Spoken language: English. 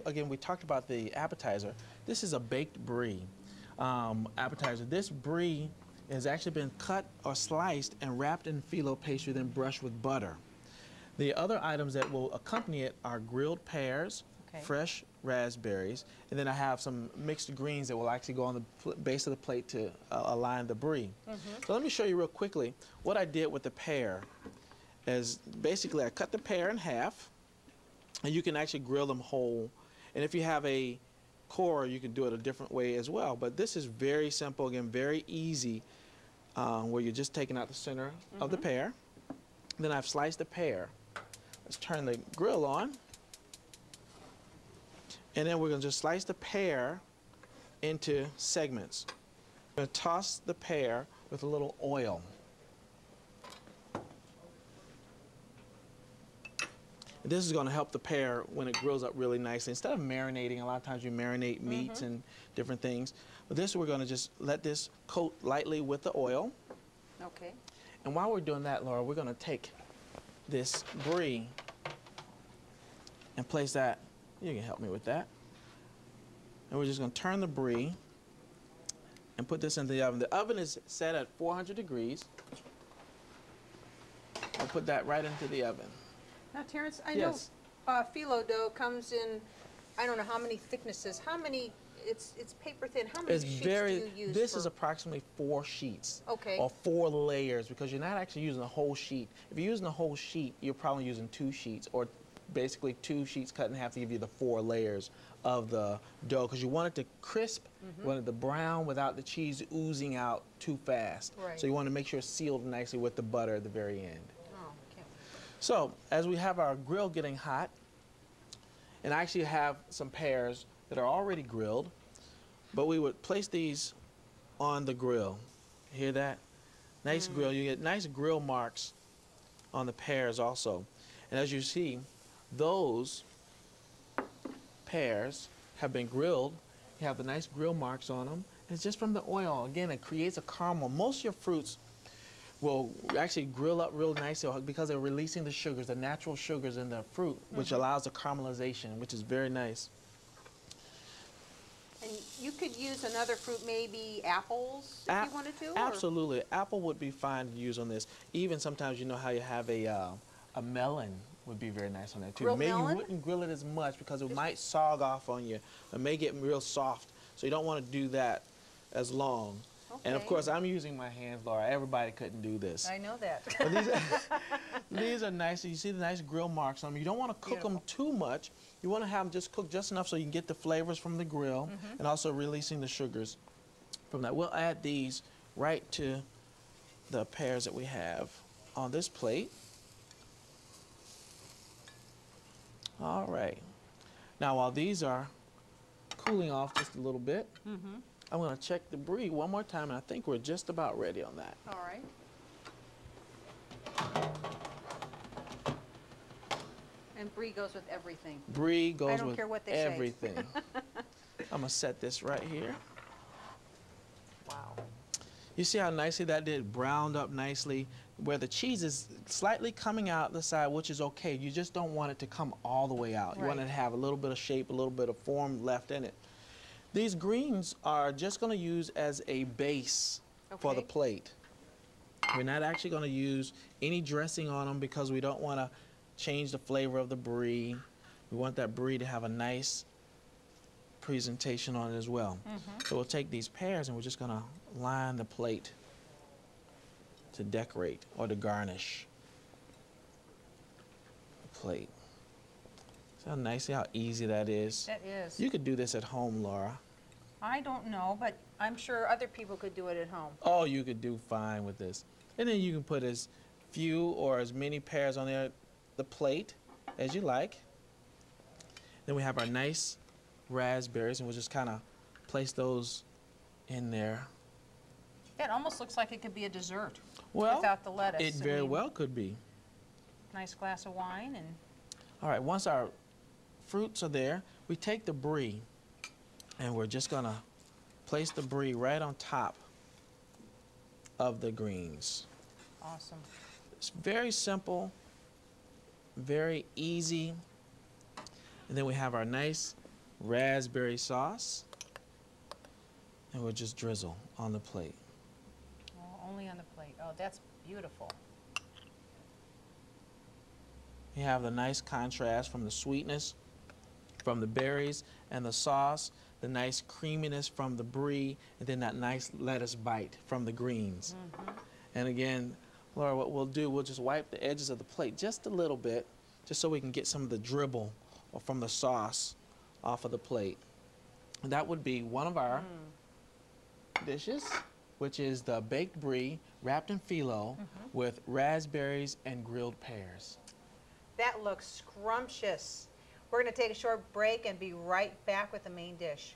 Again, we talked about the appetizer. This is a baked brie appetizer. This brie has actually been cut or sliced and wrapped in phyllo pastry, then brushed with butter. The other items that will accompany it are grilled pears, fresh raspberries, and then I have some mixed greens that will actually go on the base of the plate to align the brie. So let me show you real quickly what I did with the pear. Is basically I cut the pear in half, and you can actually grill them whole. And if you have a core, you can do it a different way as well. But this is very simple, again, very easy, where you're just taking out the center of the pear. Then I've sliced the pear. Let's turn the grill on. And then we're going to just slice the pear into segments. I'm going to toss the pear with a little oil. This is going to help the pear when it grills up really nicely. Instead of marinating, a lot of times you marinate meats and different things. But this, we're going to just let this coat lightly with the oil. Okay. And while we're doing that, Laura, we're going to take this brie and place that. You can help me with that. And we're just going to turn the brie and put this into the oven. The oven is set at 400 degrees. I'll put that right into the oven. Now, Terence, I know phyllo dough comes in, I don't know how many thicknesses, how many, it's paper thin, how many sheets do you use? This is approximately 4 sheets. Okay. Or 4 layers, because you're not actually using a whole sheet. If you're using a whole sheet, you're probably using 2 sheets, or basically 2 sheets cut in half to give you the 4 layers of the dough, because you want it to crisp, you want it to brown without the cheese oozing out too fast. Right. So you want to make sure it's sealed nicely with the butter at the very end. Okay. So, as we have our grill getting hot, and I actually have some pears that are already grilled, but we would place these on the grill. Hear that? Nice grill. You get nice grill marks on the pears also. And as you see, those pears have been grilled. You have the nice grill marks on them. And it's just from the oil. Again, it creates a caramel. Most of your fruits will actually grill up real nicely because they're releasing the sugars, the natural sugars in the fruit, which allows the caramelization, which is very nice. And you could use another fruit, maybe apples, if you wanted to? Absolutely. Or? Apple would be fine to use on this. Even sometimes, you know how you have a melon would be very nice on that too. Maybe you wouldn't grill it as much because it might sog off on you. It may get real soft, so you don't want to do that as long. Okay. And of course, I'm using my hands, Laura. Everybody couldn't do this. I know that. These are nice. You see the nice grill marks on them. You don't want to cook them too much. You want to have them just cook just enough so you can get the flavors from the grill and also releasing the sugars from that. We'll add these right to the pears that we have on this plate. All right. Now, while these are cooling off just a little bit, I'm going to check the brie one more time, and I think we're just about ready on that. All right. And brie goes with everything. Brie goes with everything. I don't care what they say. I'm going to set this right here. Wow. You see how nicely that did? Browned up nicely, where the cheese is slightly coming out the side, which is okay. You just don't want it to come all the way out. You want it to have a little bit of shape, a little bit of form left in it. These greens are just going to use as a base for the plate. We're not actually going to use any dressing on them because we don't want to change the flavor of the brie. We want that brie to have a nice presentation on it as well. So we'll take these pears and we're just going to line the plate to decorate or to garnish the plate. See how nice, see how easy that is? That is. You could do this at home, Laura. I don't know, but I'm sure other people could do it at home. Oh, you could do fine with this. And then you can put as few or as many pears on there, the plate, as you like. Then we have our nice raspberries, and we'll just kind of place those in there. It almost looks like it could be a dessert without the lettuce. It very well could be. Nice glass of wine. And all right, once our fruits are there, we take the brie, and we're just going to place the brie right on top of the greens. Awesome. It's very simple, very easy. And then we have our nice raspberry sauce. And we'll just drizzle on the plate. Oh, only on the plate. Oh, that's beautiful. You have the nice contrast from the sweetness from the berries and the sauce, the nice creaminess from the brie, and then that nice lettuce bite from the greens. And again, Laura, what we'll do, we'll just wipe the edges of the plate just a little bit, just so we can get some of the dribble from the sauce off of the plate. And that would be one of our dishes, which is the baked brie wrapped in phyllo with raspberries and grilled pears. That looks scrumptious. We're going to take a short break and be right back with the main dish.